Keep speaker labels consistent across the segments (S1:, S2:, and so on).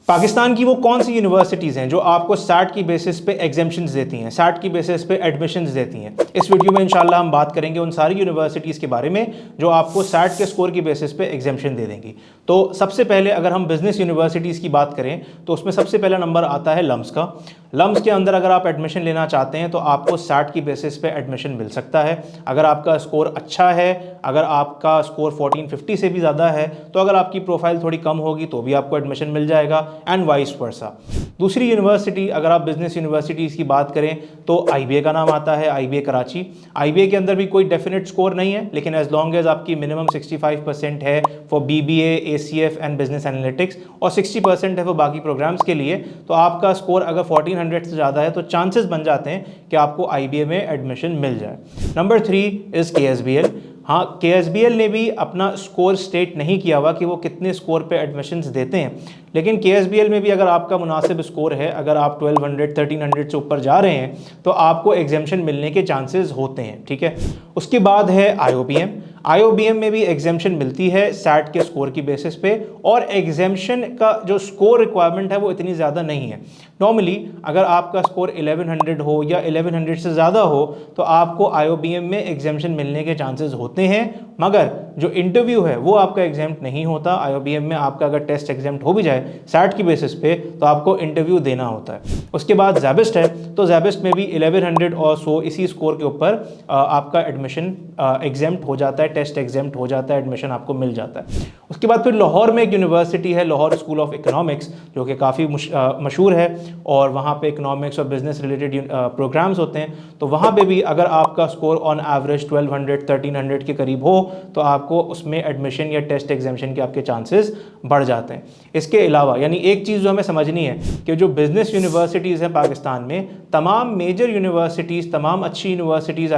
S1: पाकिस्तान की वो कौन सी यूनिवर्सिटीज़ हैं जो आपको सैट की बेसिस पे एग्जेम्पशंस देती हैं, सैट की बेसिस पे एडमिशन्स देती हैं। इस वीडियो में इंशाल्लाह हम बात करेंगे उन सारी यूनिवर्सिटीज़ के बारे में जो आपको सैट के स्कोर की बेसिस पे एग्जेम्पशन दे देंगी। तो सबसे पहले अगर हम बिजनेस यूनिवर्सिटीज़ की बात करें तो उसमें सबसे पहला नंबर आता है लम्स का। लम्स के अंदर अगर आप एडमिशन लेना चाहते हैं तो आपको सैट की बेसिस पे एडमिशन मिल सकता है। अगर आपका स्कोर अच्छा है, अगर आपका स्कोर 1450 से भी ज़्यादा है, तो अगर आपकी प्रोफाइल थोड़ी कम होगी तो भी आपको एडमिशन मिल जाएगा, एंड वाइस वर्सा। दूसरी यूनिवर्सिटी, अगर आप बिजनेस यूनिवर्सिटीज़ की बात करें तो आईबीए का नाम आता है, आईबीए कराची। आईबीए के अंदर भी कोई डेफिनेट स्कोर नहीं है, लेकिन एज लॉन्ग एज आपकी मिनिमम 65% है for BBA, ACF and business analytics, और 60% है वो बाकी प्रोग्राम्स के लिए, तो आपका स्कोर अगर 1400 से ज़्यादा है तो चांसेस बन जाते हैं कि आपको आईबीए में एडमिशन मिल जाए। Number 3 is KSBL. हाँ, केएसबीएल ने भी अपना स्कोर स्टेट नहीं किया हुआ कि वो कितने स्कोर पे एडमिशन्स देते हैं, लेकिन केएसबीएल में भी अगर आपका मुनासिब स्कोर है, अगर आप 1200 1300 से ऊपर जा रहे हैं तो आपको एग्जेम्पशन मिलने के चांसेस होते हैं। ठीक है, उसके बाद है आईओबीएम। आईओबीएम में भी एग्जेम्पशन मिलती है सैट के स्कोर की बेसिस पे, और एग्जेम्पशन का जो स्कोर रिक्वायरमेंट है वो इतनी ज़्यादा नहीं है। नॉर्मली अगर आपका स्कोर 1100 हो या 1100 से ज़्यादा हो तो आपको आईओबीएम में एग्जेम्पशन मिलने के चांसेस होते हैं, मगर जो इंटरव्यू है वो आपका एग्जाम्प्ट नहीं होता। आईओबीएम में आपका अगर टेस्ट एग्जाम्प्ट हो भी जाए सैट की बेसिस पे तो आपको इंटरव्यू देना होता है। उसके बाद ज़ैबिस्ट है, तो ज़ैबिस्ट में भी 1100 और सो इसी स्कोर के ऊपर आपका एडमिशन एग्जाम्प्ट हो जाता है, टेस्ट एग्जाम्प्ट हो जाता है, एडमिशन आपको मिल जाता है। उसके बाद फिर लाहौर में एक यूनिवर्सिटी है, लाहौर स्कूल ऑफ इकोनॉमिक्स, जो कि काफ़ी मशहूर है और वहाँ पे इकोनॉमिक्स और बिजनेस रिलेटेड प्रोग्राम्स होते हैं। तो वहाँ पे भी अगर आपका स्कोर ऑन एवरेज 1200 1300 के करीब हो तो आपको उसमें एडमिशन या टेस्ट एग्जामिशन के आपके चांसेस बढ़ जाते हैं। इसके अलावा यानी एक चीज़ जो हमें समझनी है कि जो बिजनेस यूनिवर्सिटीज़ हैं पाकिस्तान में, तमाम मेजर यूनिवर्सिटीज़, तमाम अच्छी यूनिवर्सिटीज़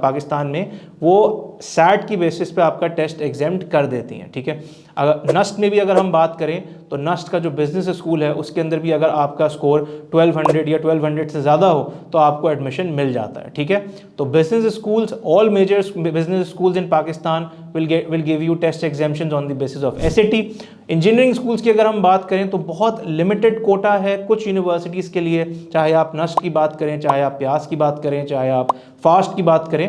S1: पाकिस्तान में वो सैट की बेसिस पे आपका टेस्ट एग्जाम्प्ट कर देती हैं। ठीक है, अगर नस्ट में भी अगर हम बात करें तो नस्ट का जो बिजनेस स्कूल है उसके अंदर भी अगर आपका स्कोर 1200 या 1200 से ज़्यादा हो तो आपको एडमिशन मिल जाता है। ठीक है, तो business schools, all major business schools in Pakistan will give you test exemptions on the basis of SAT. Engineering schools की अगर हम बात करें तो बहुत लिमिटेड कोटा है कुछ यूनिवर्सिटीज़ के लिए, चाहे आप नस्ट की बात करें, चाहे आप प्यास की बात करें, चाहे आप फास्ट की बात करें,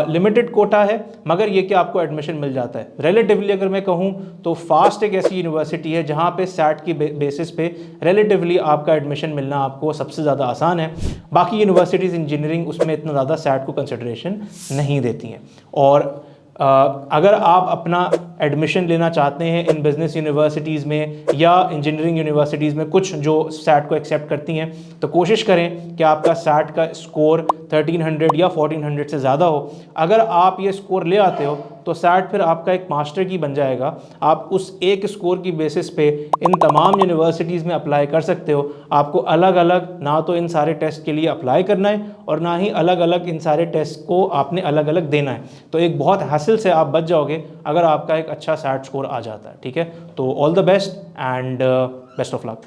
S1: लिमिटेड कोटा है, मगर ये कि आपको एडमिशन मिल जाता है। रिलेटिवली अगर मैं कहूँ तो फास्ट एक ऐसी यूनिवर्सिटी है जहाँ पे सैट की बेसिस पे रिलेटिवली आपका एडमिशन मिलना आपको सबसे ज़्यादा आसान है। बाकी यूनिवर्सिटीज़ इंजीनियरिंग उसमें इतना ज़्यादा सैट को कंसिडरेशन नहीं देती हैं। और अगर आप अपना एडमिशन लेना चाहते हैं इन बिजनेस यूनिवर्सिटीज़ में या इंजीनियरिंग यूनिवर्सिटीज़ में, कुछ जो सैट को एक्सेप्ट करती हैं, तो कोशिश करें कि आपका सैट का स्कोर 1300 या 1400 से ज़्यादा हो। अगर आप ये स्कोर ले आते हो तो सैट फिर आपका एक मास्टर की बन जाएगा। आप उस एक स्कोर की बेसिस पे इन तमाम यूनिवर्सिटीज़ में अप्लाई कर सकते हो। आपको अलग अलग ना तो इन सारे टेस्ट के लिए अप्लाई करना है और ना ही अलग अलग इन सारे टेस्ट को आपने अलग अलग देना है। तो एक बहुत हासिल से आप बच जाओगे अगर आपका एक अच्छा सैट स्कोर आ जाता है। ठीक है, तो all the best and best of luck.